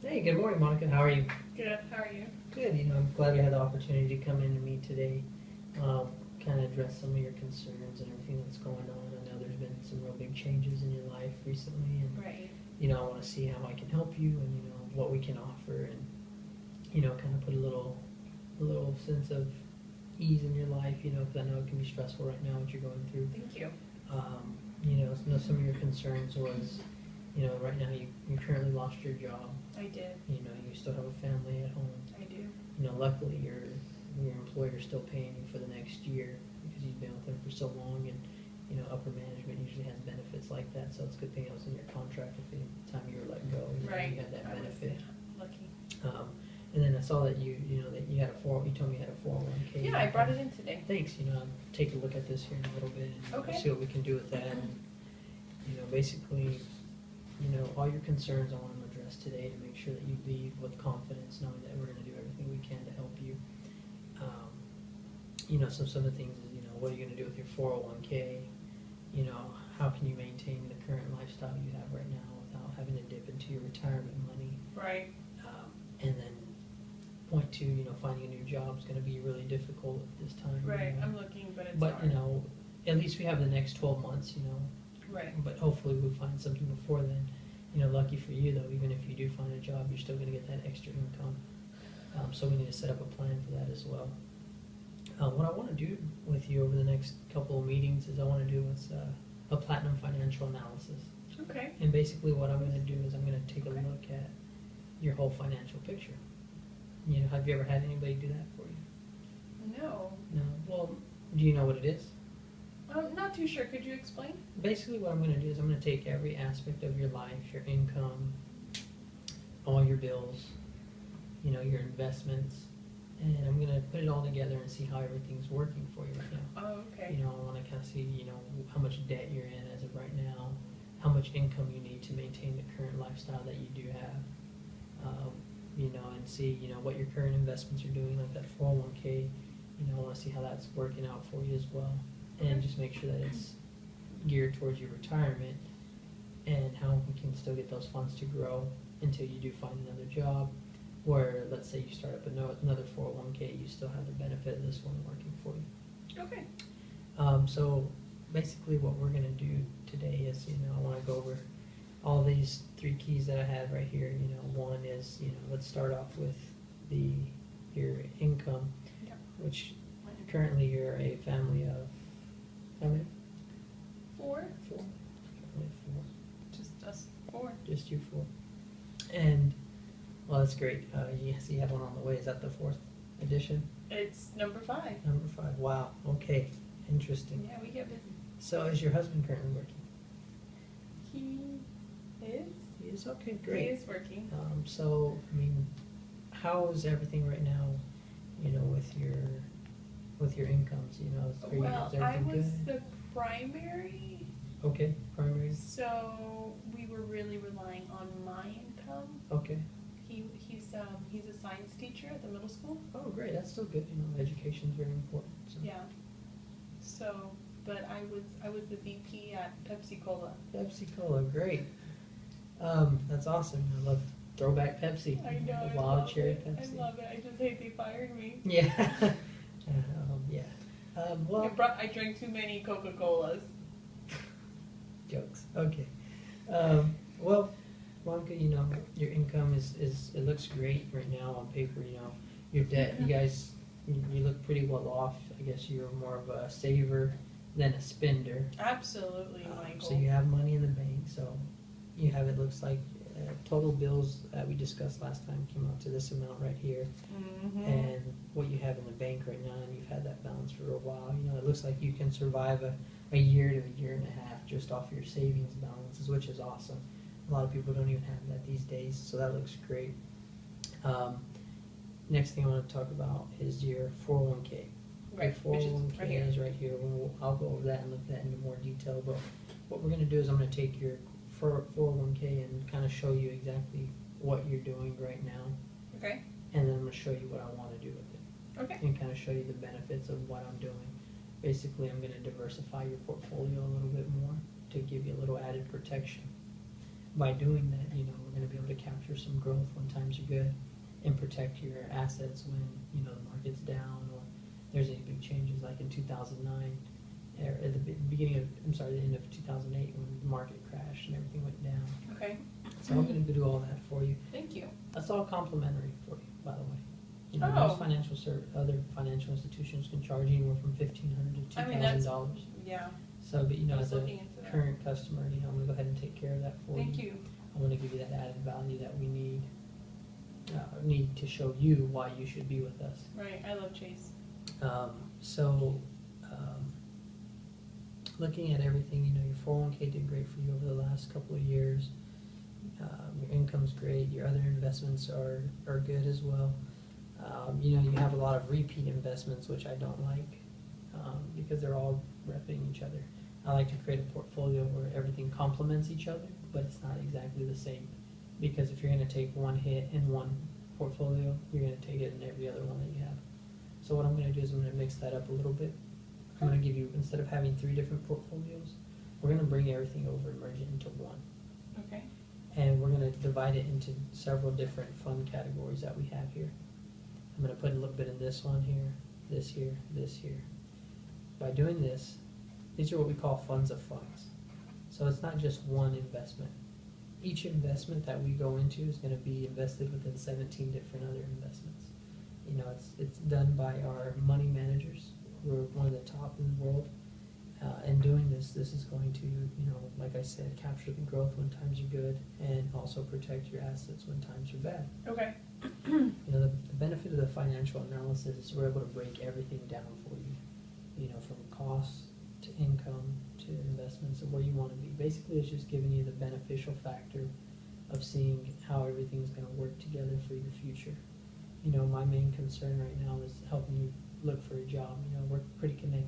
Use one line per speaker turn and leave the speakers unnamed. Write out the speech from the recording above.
Hey, good morning, Monica. How are you?
Good. How are you?
Good. I'm glad we had the opportunity to come in to meet today, kind of address some of your concerns and everything that's going on. I know there's been some real big changes in your life recently, and
Right.
I want to see how I can help you and what we can offer, and kind of put a little sense of ease in your life. Because I know it can be stressful right now what you're going through.
Thank you.
Some of your concerns was, right now you currently lost your job.
I did.
You still have a family at home.
I do.
Luckily your employer's still paying you for the next year because you've been with them for so long, and upper management usually has benefits like that, so it's a good thing it was in your contract if the time you were let go,
Right.
you had that
I was
benefit.
lucky.
And then I saw that that you had you told me you had a 401k.
Yeah, I brought it in today.
Thanks. I'll take a look at this here in a little bit and
Okay.
see what we can do with that. And basically, all your concerns I want to address today to make sure that you leave with confidence, knowing that we're going to do everything we can to help you. Some of the things is, what are you going to do with your 401k? How can you maintain the current lifestyle you have right now without having to dip into your retirement money?
Right.
And then point two, finding a new job is going to be really difficult at this time.
Right. I'm looking, but it's
But
hard.
at least we have the next 12 months.
Right.
But hopefully we'll find something before then. Lucky for you though, even if you do find a job, you're still going to get that extra income. So we need to set up a plan for that as well. What I want to do with you over the next couple of meetings is I want to do a platinum financial analysis.
Okay.
And basically what I'm going to do is I'm going to take a look at your whole financial picture. Have you ever had anybody do that for you?
No.
No. Well, do you know what it is?
I'm not too sure. Could you explain?
Basically what I'm going to do is I'm going to take every aspect of your life, your income, all your bills, your investments, and I'm going to put it all together and see how everything's working for you right now.
Oh, okay.
I want to kind of see, how much debt you're in as of right now, how much income you need to maintain the current lifestyle that you do have, and see, what your current investments are doing, like that 401k. I want to see how that's working out for you as well, and just make sure that it's geared towards your retirement and how we can still get those funds to grow until you do find another job, where let's say you start up another 401k, you still have the benefit of this one working for you.
Okay.
So basically what we're going to do today is, I want to go over all these three keys that I have right here. One is, let's start off with your income,
Yeah.
which currently you're a family of, how many?
4.
Four. Family of four.
Just us 4.
Just you four. And, well, that's great. Yes, you have one on the way. Is that the fourth edition?
It's number 5.
Number 5. Wow. Okay. Interesting.
Yeah, we get busy.
So is your husband currently working?
He is.
He is? Okay,
He
great.
is working.
So, I mean, how is everything right now, with your incomes,
Well,
is
I
everything
was
good?
the primary,
Okay, primaries,
so we were really relying on my income.
okay.
He's a science teacher at the middle school.
Oh, great, that's still good, education's very important, so.
Yeah. So, but I was the VP at Pepsi Cola.
Pepsi Cola, great. That's awesome, I love throwback Pepsi.
I know.
Wild cherry
it.
Pepsi.
I love it. I just hate they fired me.
Yeah. Yeah. Well,
I drank too many Coca-Colas.
jokes. Okay. Well, Monica, your income is it looks great right now on paper. Your debt. You guys, you look pretty well off. I guess you're more of a saver than a spender.
Absolutely, Michael.
So you have money in the bank. So you have, it looks like, total bills that we discussed last time came out to this amount right here.
Mm-hmm.
And what you have in the bank right now, and you've had that balance for a while. It looks like you can survive a year to a year and a half just off your savings balances, which is awesome. A lot of people don't even have that these days, so that looks great. Next thing I want to talk about is your 401k.
Right,
Your
which is
401k
right here.
is right here. I'll go over that and look at that into more detail. But what we're going to do is I'm going to take your 401k and kind of show you exactly what you're doing right now,
Okay.
and then I'm going to show you what I want to do with it.
Okay.
And kind of show you the benefits of what I'm doing. Basically, I'm going to diversify your portfolio a little bit more to give you a little added protection. by doing that, you know, we're gonna be able to capture some growth when times are good and protect your assets when, you know, the market's down or there's any big changes like in 2009, or at the beginning of, I'm sorry, the end of 2008 when the market crashed and everything went down.
Okay,
So I'm gonna do all that for you.
thank you.
That's all complimentary for you, by the way. You know,
Oh.
most other financial institutions can charge anywhere from $1,500 to
I mean, that's,
$2,000.
yeah,
So, but you know,
I was
as a
looking into that.
current customer, you know, I'm gonna go ahead and take care of that for you.
Thank you.
I wanna give you that added value that we need to show you why you should be with us.
Right, I love Chase.
So, looking at everything, you know, your 401k did great for you over the last couple of years. Your income's great, your other investments are good as well. You know, you have a lot of repeat investments, which I don't like, because they're all repping each other. I like to create a portfolio where everything complements each other, but it's not exactly the same. Because if you're gonna take one hit in one portfolio, you're gonna take it in every other one that you have. So what I'm gonna do is I'm gonna mix that up a little bit. I'm gonna give you, instead of having 3 different portfolios, we're gonna bring everything over and merge it into one.
Okay,
And we're gonna divide it into several different fund categories that we have here. I'm gonna put a little bit in this one here, this here, this here. By doing this, these are what we call funds of funds. So it's not just one investment. Each investment that we go into is gonna be invested within 17 different other investments. You know, it's done by our money managers. We're one of the top in the world. And doing this is going to, you know, like I said, capture the growth when times are good and also protect your assets when times are bad.
okay,
You know, the benefit of the financial analysis is we're able to break everything down for you. You know, from costs to income to investments and where you want to be. Basically, it's just giving you the beneficial factor of seeing how everything's going to work together for your future. You know, my main concern right now is helping you look for a job. You know, we're pretty connected.